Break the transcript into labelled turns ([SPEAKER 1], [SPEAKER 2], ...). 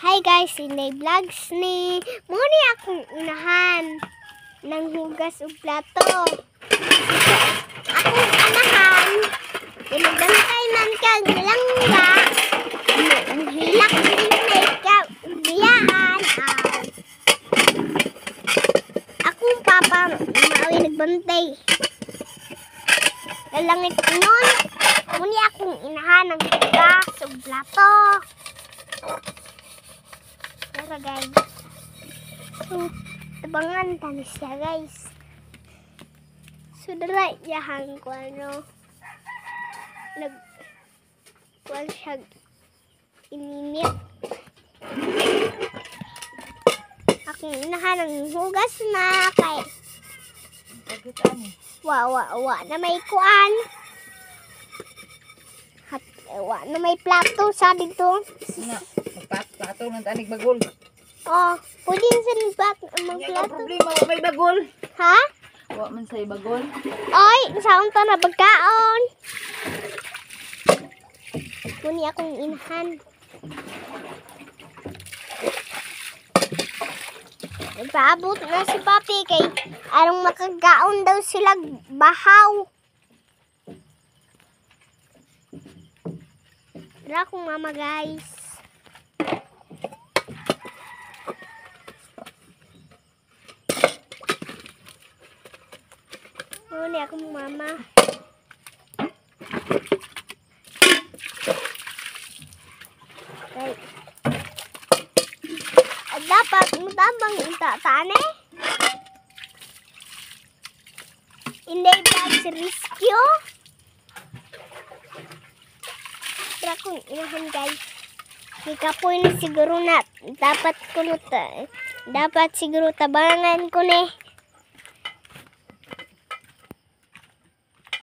[SPEAKER 1] Hi guys, Inday Vlogs ni. Muna akong unahan ng hugas o plato. Akong anahan, pinagantay man kag langga. Ang hilak din ka biyaan. Akong papa maoy nagbantay. Kalangit nun, muna akong inahan ng hugas o plato. Pero guys, so, tabangan tanis siya guys. So dala yahan ko nagkuhan siya ininit. Akong inahan ng hugas na kay wa na may kuan. Wa na may plato sa dito.
[SPEAKER 2] Plato ng tanig bagol.
[SPEAKER 1] Oh, pwede sa magplato.
[SPEAKER 2] Problema, wa may bagol.
[SPEAKER 1] Ha?
[SPEAKER 2] Wa man say bagol.
[SPEAKER 1] Oy, saan to na pagkaon? Muni akong inahan. Nagpaabot na si Papi kay arong makagaon daw sila bahaw. Tara akong mama guys. Muni akong mama. Okay. Dapat mutabang itatane. Inday Vlogs rescue. Tara kong inahan guys. Ikapoy na siguro na. Dapat siguro tabangan ko ne.